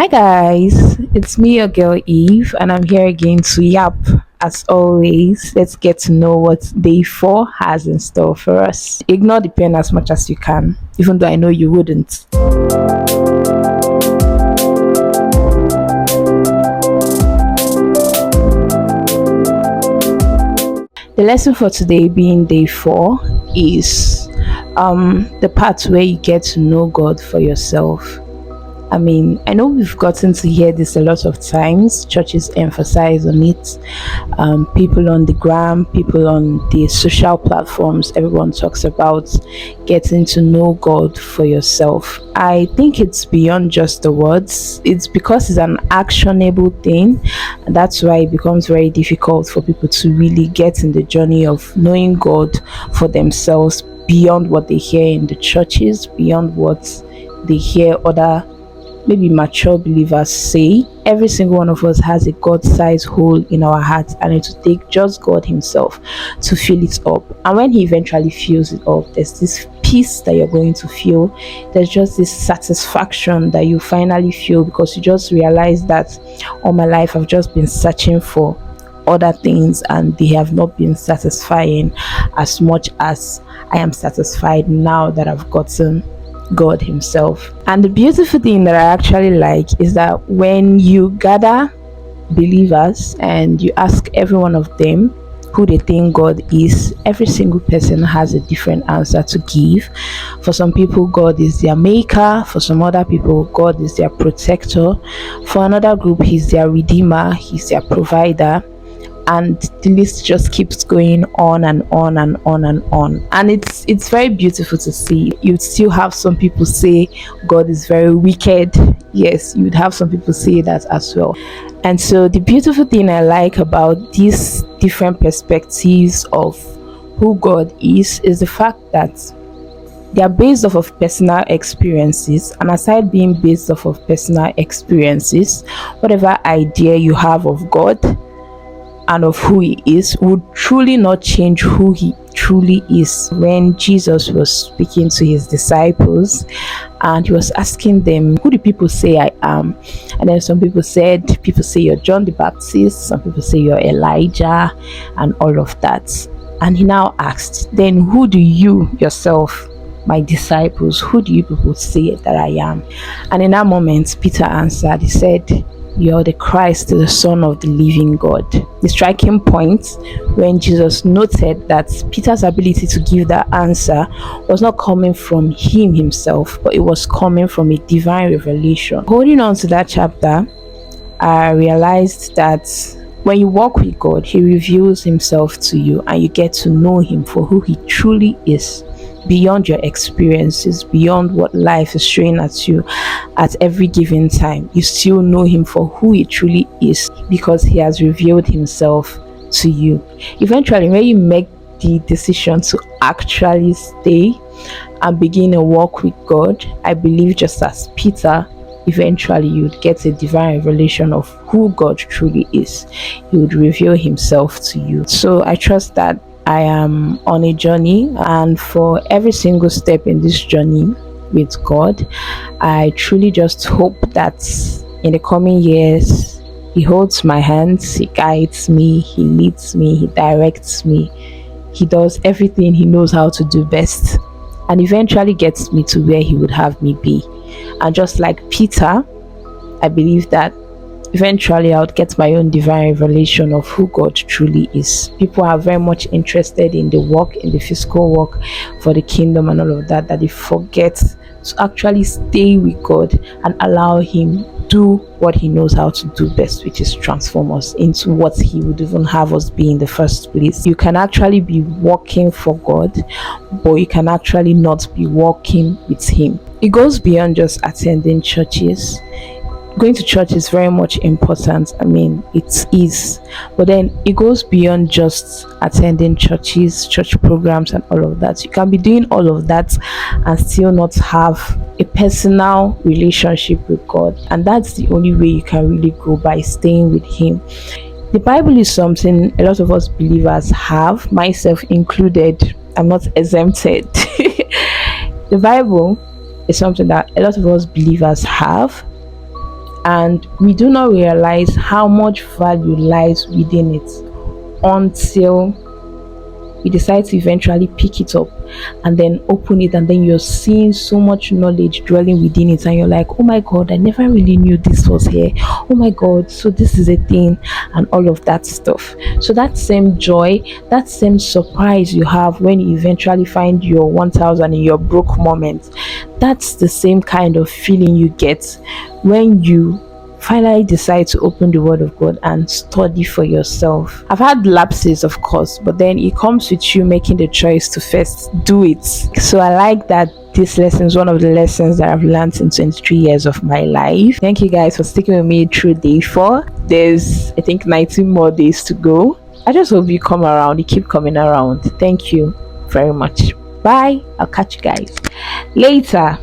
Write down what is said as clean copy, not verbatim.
Hi guys, it's me, your girl Eve, and I'm here again to yap. As always, let's get to know what day 4 has in store for us. Ignore the pen as much as you can, even though I know you wouldn't. The lesson for today, being day 4, is the part where you get to know God for yourself. I mean, I know we've gotten to hear this a lot of times. Churches emphasize on it. People on the gram, people on the social platforms, everyone talks about getting to know God for yourself. I think it's beyond just the words. It's because it's an actionable thing. And that's why it becomes very difficult for people to really get in the journey of knowing God for themselves beyond what they hear in the churches, beyond what they hear other maybe mature believers say. Every single one of us has a God-sized hole in our hearts, and it will take just God Himself to fill it up. And when He eventually fills it up, there's this peace that you're going to feel. There's just this satisfaction that you finally feel, because you just realize that all my life I've just been searching for other things and they have not been satisfying as much as I am satisfied now that I've gotten God Himself. And the beautiful thing that I actually like is that when you gather believers and you ask every one of them who they think God is, every single person has a different answer to give. For some people, God is their maker. For some other people, God is their protector. For another group, He's their redeemer, He's their provider, and the list just keeps going on and on and on and on. And it's very beautiful to see. You'd still have some people say God is very wicked. Yes, you'd have some people say that as well. And so the beautiful thing I like about these different perspectives of who God is the fact that they are based off of personal experiences. And aside being based off of personal experiences, whatever idea you have of God and of who He is would truly not change who He truly is. When Jesus was speaking to His disciples and He was asking them, who do people say I am? And then some people say you're John the Baptist, some people say you're Elijah, and all of that. And He now asked, then who do you yourself, my disciples, who do you people say that I am? And in that moment, Peter answered. He said, you're the Christ, the Son of the living God. The striking point when Jesus noted that Peter's ability to give that answer was not coming from him himself, but it was coming from a divine revelation. Holding on to that chapter, I realized that when you walk with God, He reveals Himself to you and you get to know Him for who He truly is, beyond your experiences, beyond what life is throwing at you at every given time. You still know Him for who He truly is, because He has revealed Himself to you. Eventually, when you make the decision to actually stay and begin a walk with God, I believe just as Peter, eventually you'd get a divine revelation of who God truly is. He would reveal Himself to you. So I trust that I am on a journey, and for every single step in this journey with God, I truly just hope that in the coming years He holds my hands, He guides me, He leads me, He directs me, He does everything He knows how to do best, and eventually gets me to where He would have me be. And just like Peter, I believe that eventually I would get my own divine revelation of who God truly is. People are very much interested in the work, in the physical work for the kingdom and all of that, that they forget to actually stay with God and allow Him do what He knows how to do best, which is transform us into what He would even have us be in the first place. You can actually be working for God, but you can actually not be working with Him. It goes beyond just attending churches. Going to church is very much important. I mean, it is, but then it goes beyond just attending churches, church programs and all of that. You can be doing all of that and still not have a personal relationship with God, and that's the only way you can really grow, by staying with Him. The Bible is something a lot of us believers have, myself included. I'm not exempted. The Bible is something that a lot of us believers have, and we do not realize how much value lies within it until we decide to eventually pick it up and then open it, and then you're seeing so much knowledge dwelling within it, and you're like, oh my god, I never really knew this was here. Oh my god, so this is a thing, and all of that stuff. So that same joy, that same surprise you have when you eventually find your 1000 in your broke moment, that's the same kind of feeling you get when you finally decide to open the word of God and study for yourself. I've had lapses, of course, but then it comes with you making the choice to first do it. So I like that this lesson is one of the lessons that I've learned in 23 years of my life. Thank you guys for sticking with me through day 4. There's, I think, 19 more days to go. I just hope you come around, you keep coming around. Thank you very much. Bye. I'll catch you guys later.